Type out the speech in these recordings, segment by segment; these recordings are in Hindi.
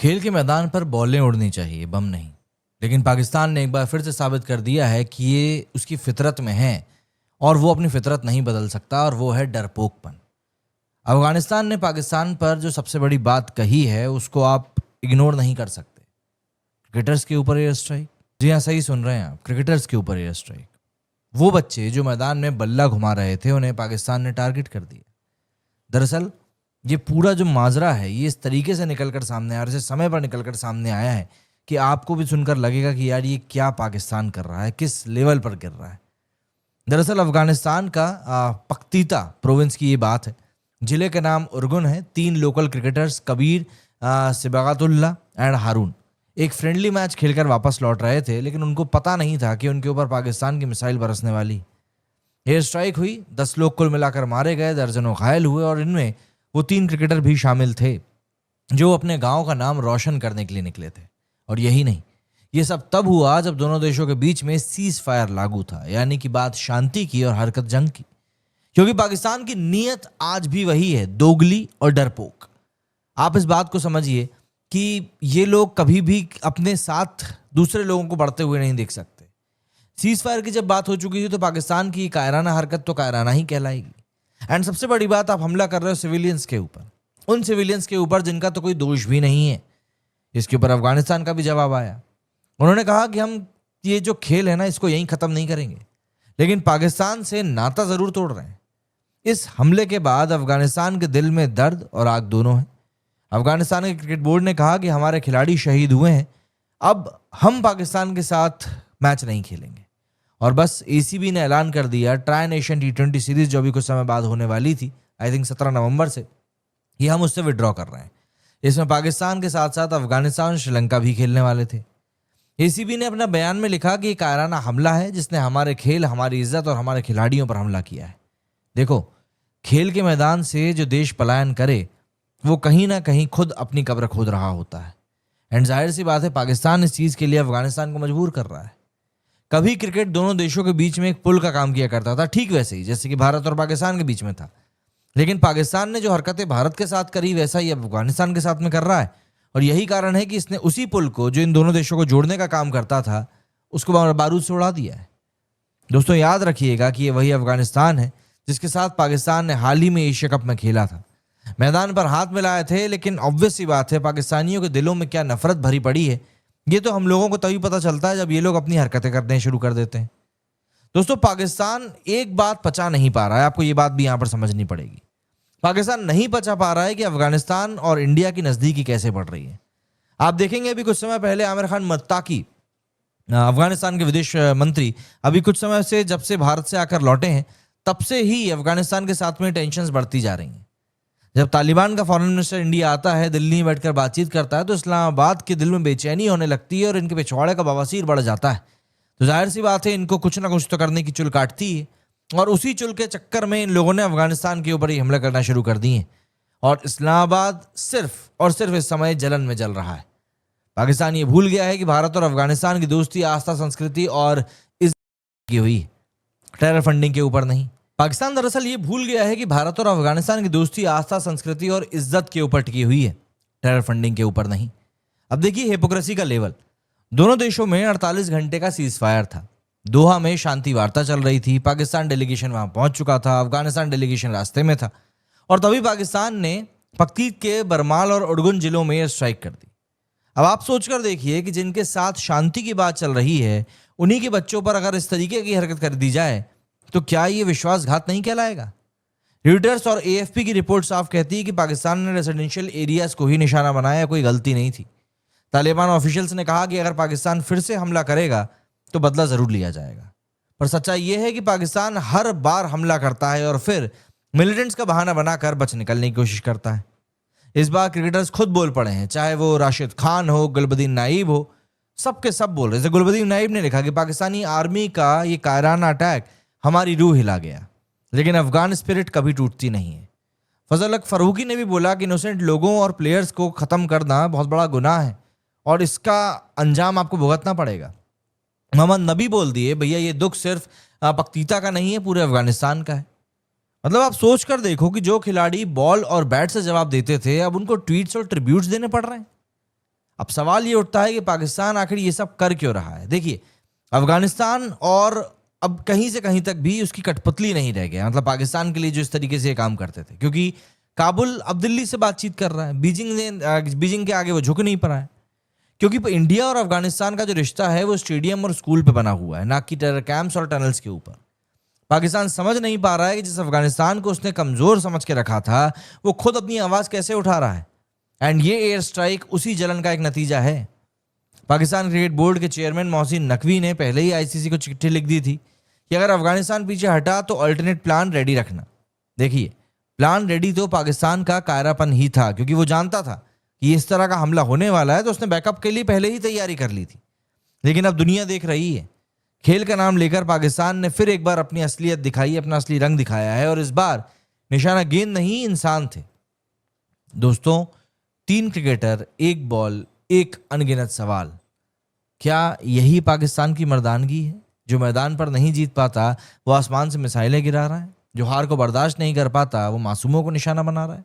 खेल के मैदान पर बॉलें उड़नी चाहिए, बम नहीं। लेकिन पाकिस्तान ने एक बार फिर से साबित कर दिया है कि ये उसकी फितरत में है और वो अपनी फितरत नहीं बदल सकता, और वो है डरपोकपन। अफगानिस्तान ने पाकिस्तान पर जो सबसे बड़ी बात कही है उसको आप इग्नोर नहीं कर सकते। क्रिकेटर्स के ऊपर एयर स्ट्राइक, जी हाँ सही सुन रहे हैं आप, क्रिकेटर्स के ऊपर एयर स्ट्राइक। वो बच्चे जो मैदान में बल्ला घुमा रहे थे उन्हें पाकिस्तान ने टारगेट कर दिया। दरअसल ये पूरा जो माजरा है ये इस तरीके से निकल कर सामने आया और इसे समय पर निकल कर सामने आया है कि आपको भी सुनकर लगेगा कि यार ये क्या पाकिस्तान कर रहा है, किस लेवल पर गिर रहा है। दरअसल अफगानिस्तान का पख्तीता प्रोविंस की ये बात है। जिले का नाम उर्गुन है। 3 लोकल क्रिकेटर्स कबीर, सिबागतुल्ला एंड हारून एक फ्रेंडली मैच खेलकर वापस लौट रहे थे, लेकिन उनको पता नहीं था कि उनके ऊपर पाकिस्तान की मिसाइल बरसने वाली। एयर स्ट्राइक हुई, 10 लोग कुल मिलाकर मारे गए, दर्जनों घायल हुए और इनमें वो 3 क्रिकेटर भी शामिल थे जो अपने गांव का नाम रोशन करने के लिए निकले थे। और यही नहीं, ये सब तब हुआ जब दोनों देशों के बीच में सीज फायर लागू था, यानी कि बात शांति की और हरकत जंग की। क्योंकि पाकिस्तान की नीयत आज भी वही है, दोगली और डरपोक। आप इस बात को समझिए कि ये लोग कभी भी अपने साथ दूसरे लोगों को बढ़ते हुए नहीं देख सकते। सीज फायर की जब बात हो चुकी थी तो पाकिस्तान की कायराना हरकत तो कायराना ही कहलाएगी। एंड सबसे बड़ी बात, आप हमला कर रहे हो सिविलियंस के ऊपर, उन सिविलियंस के ऊपर जिनका तो कोई दोष भी नहीं है। इसके ऊपर अफगानिस्तान का भी जवाब आया। उन्होंने कहा कि हम ये जो खेल है ना इसको यहीं खत्म नहीं करेंगे, लेकिन पाकिस्तान से नाता जरूर तोड़ रहे हैं। इस हमले के बाद अफगानिस्तान के दिल में दर्द और आग दोनों है। अफगानिस्तान के क्रिकेट बोर्ड ने कहा कि हमारे खिलाड़ी शहीद हुए हैं, अब हम पाकिस्तान के साथ मैच नहीं खेलेंगे। और बस एसीबी ने ऐलान कर दिया ट्राई नेशन T20 सीरीज जो भी कुछ समय बाद होने वाली थी, आई थिंक 17 नवंबर से, ये हम उससे विड्रॉ कर रहे हैं। इसमें पाकिस्तान के साथ साथ अफगानिस्तान और श्रीलंका भी खेलने वाले थे। एसीबी ने अपना बयान में लिखा कि ये कायराना हमला है जिसने हमारे खेल, हमारी इज्जत और हमारे खिलाड़ियों पर हमला किया है। देखो, खेल के मैदान से जो देश पलायन करे वो कहीं ना कहीं खुद अपनी कब्र खोद रहा होता है। एंड जाहिर सी बात है पाकिस्तान इस चीज़ के लिए अफगानिस्तान को मजबूर कर रहा है। कभी क्रिकेट दोनों देशों के बीच में एक पुल का काम किया करता था, ठीक वैसे ही जैसे कि भारत और पाकिस्तान के बीच में था। लेकिन पाकिस्तान ने जो हरकतें भारत के साथ करी वैसा ही अफगानिस्तान के साथ में कर रहा है। और यही कारण है कि इसने उसी पुल को जो इन दोनों देशों को जोड़ने का काम करता था उसको बारूद से उड़ा दिया है। दोस्तों याद रखिएगा कि ये वही अफगानिस्तान है जिसके साथ पाकिस्तान ने हाल ही में एशिया कप में खेला था। मैदान पर हाथ मिलाए थे, लेकिन ऑब्वियस सी बात है पाकिस्तानियों के दिलों में क्या नफरत भरी पड़ी है ये तो हम लोगों को तभी पता चलता है जब ये लोग अपनी हरकतें करने शुरू कर देते हैं। दोस्तों पाकिस्तान एक बात पचा नहीं पा रहा है, आपको ये बात भी यहां पर समझनी पड़ेगी। पाकिस्तान नहीं पचा पा रहा है कि अफगानिस्तान और इंडिया की नजदीकी कैसे बढ़ रही है। आप देखेंगे अभी कुछ समय पहले आमिर खान मत्ताकी, अफगानिस्तान के विदेश मंत्री, अभी कुछ समय से जब से भारत से आकर लौटे हैं तब से ही अफगानिस्तान के साथ में टेंशंस बढ़ती जा रही हैं। जब तालिबान का फॉरेन मिनिस्टर इंडिया आता है, दिल्ली में बैठकर बातचीत करता है, तो इस्लामाबाद के दिल में बेचैनी होने लगती है और इनके पिछवाड़े का बवासीर बढ़ जाता है। तो जाहिर सी बात है इनको कुछ ना कुछ तो करने की चुल काटती है, और उसी चुल के चक्कर में इन लोगों ने अफगानिस्तान के ऊपर ही हमला करना शुरू कर दिए। और इस्लामाबाद सिर्फ और सिर्फ इस समय जलन में जल रहा है। पाकिस्तान ये भूल गया है कि भारत और अफगानिस्तान की दोस्ती आस्था, संस्कृति और इज्जत की हुई, टेरर फंडिंग के ऊपर नहीं। पाकिस्तान दरअसल ये भूल गया है कि भारत और अफगानिस्तान की दोस्ती आस्था, संस्कृति और इज्जत के ऊपर टिकी हुई है, टेरर फंडिंग के ऊपर नहीं। अब देखिए हिपोक्रेसी का लेवल। दोनों देशों में 48 घंटे का सीज फायर था। दोहा में शांति वार्ता चल रही थी, पाकिस्तान डेलीगेशन वहां पहुंच चुका था, अफगानिस्तान डेलीगेशन रास्ते में था, और तभी पाकिस्तान ने पख्तीत के बरमाल और उर्गुन जिलों में एयर स्ट्राइक कर दी। अब आप सोचकर देखिए कि जिनके साथ शांति की बात चल रही है उन्हीं के बच्चों पर अगर इस तरीके की हरकत कर दी जाए तो क्या ये विश्वासघात नहीं कहलाएगा। रॉयटर्स और AFP की रिपोर्ट साफ कहती है कि पाकिस्तान ने रेजिडेंशियल एरियाज को ही निशाना बनाया, कोई गलती नहीं थी। तालिबान ऑफिशियल्स ने कहा कि अगर पाकिस्तान फिर से हमला करेगा तो बदला जरूर लिया जाएगा। पर सच्चाई यह है कि पाकिस्तान हर बार हमला करता है और फिर मिलिटेंट्स का बहाना बनाकर बच निकलने की कोशिश करता है। इस बार क्रिकेटर्स खुद बोल पड़े हैं, चाहे वो राशिद खान हो, गुलबदीन नाइब हो, सबके सब बोल रहे। जैसे गुलबदीन नाइब ने लिखा कि पाकिस्तानी आर्मी का ये कायराना अटैक हमारी रूह हिला गया, लेकिन अफगान स्पिरिट कभी टूटती नहीं है। फजल हक फरूकी ने भी बोला कि इनोसेंट लोगों और प्लेयर्स को खत्म करना बहुत बड़ा गुनाह है और इसका अंजाम आपको भुगतना पड़ेगा। मोहम्मद नबी बोल दिए भैया ये दुख सिर्फ पख्तीता का नहीं है, पूरे अफगानिस्तान का है। मतलब आप सोच कर देखो कि जो खिलाड़ी बॉल और बैट से जवाब देते थे अब उनको ट्वीट्स और ट्रिब्यूट्स देने पड़ रहे हैं। अब सवाल ये उठता है कि पाकिस्तान आखिर ये सब कर क्यों रहा है। देखिए, अफगानिस्तान और अब कहीं से कहीं तक भी उसकी कठपुतली नहीं रह गया, मतलब पाकिस्तान के लिए जो इस तरीके से ये काम करते थे, क्योंकि काबुल अब दिल्ली से बातचीत कर रहा है, बीजिंग के आगे वो झुक नहीं पा रहा है, क्योंकि इंडिया और अफगानिस्तान का जो रिश्ता है वो स्टेडियम और स्कूल पे बना हुआ है, ना कि टेरर कैंप्स और टनल्स के ऊपर। पाकिस्तान समझ नहीं पा रहा है कि जिस अफगानिस्तान को उसने कमजोर समझ के रखा था, वो खुद अपनी आवाज कैसे उठा रहा है। एंड ये एयर स्ट्राइक उसी जलन का एक नतीजा है। पाकिस्तान क्रिकेट बोर्ड के चेयरमैन मोहसिन नकवी ने पहले ही आईसीसी को चिट्ठी लिख दी थी कि अगर अफगानिस्तान पीछे हटा तो अल्टरनेट प्लान रेडी रखना। देखिए, प्लान रेडी तो पाकिस्तान का कायरापन ही था, क्योंकि वो जानता था कि इस तरह का हमला होने वाला है, तो उसने बैकअप के लिए पहले ही तैयारी कर ली थी। लेकिन अब दुनिया देख रही है, खेल का नाम लेकर पाकिस्तान ने फिर एक बार अपनी असलियत दिखाई, अपना असली रंग दिखाया है, और इस बार निशाना गेंद नहीं इंसान थे। दोस्तों, 3 क्रिकेटर, 1 बॉल, 1 अनगिनत सवाल। क्या यही पाकिस्तान की मर्दानगी है? जो मैदान पर नहीं जीत पाता वो आसमान से मिसाइलें गिरा रहा है, जो हार को बर्दाश्त नहीं कर पाता वो मासूमों को निशाना बना रहा है।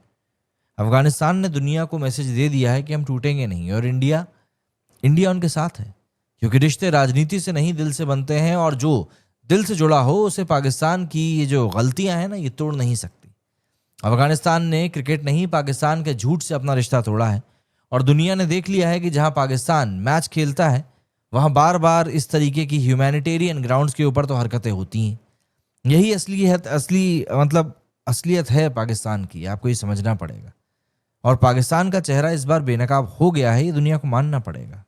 अफगानिस्तान ने दुनिया को मैसेज दे दिया है कि हम टूटेंगे नहीं, और इंडिया उनके साथ है, क्योंकि रिश्ते राजनीति से नहीं दिल से बनते हैं, और जो दिल से जुड़ा हो उसे पाकिस्तान की ये जो गलतियां हैं ना, ये तोड़ नहीं सकती। अफगानिस्तान ने क्रिकेट नहीं, पाकिस्तान के झूठ से अपना रिश्ता तोड़ा है, और दुनिया ने देख लिया है कि जहां पाकिस्तान मैच खेलता है वहां बार बार इस तरीके की ह्यूमैनिटेरियन ग्राउंड्स के ऊपर तो हरकतें होती हैं। यही असलियत है पाकिस्तान की, आपको ये समझना पड़ेगा। और पाकिस्तान का चेहरा इस बार बेनकाब हो गया है, ये दुनिया को मानना पड़ेगा।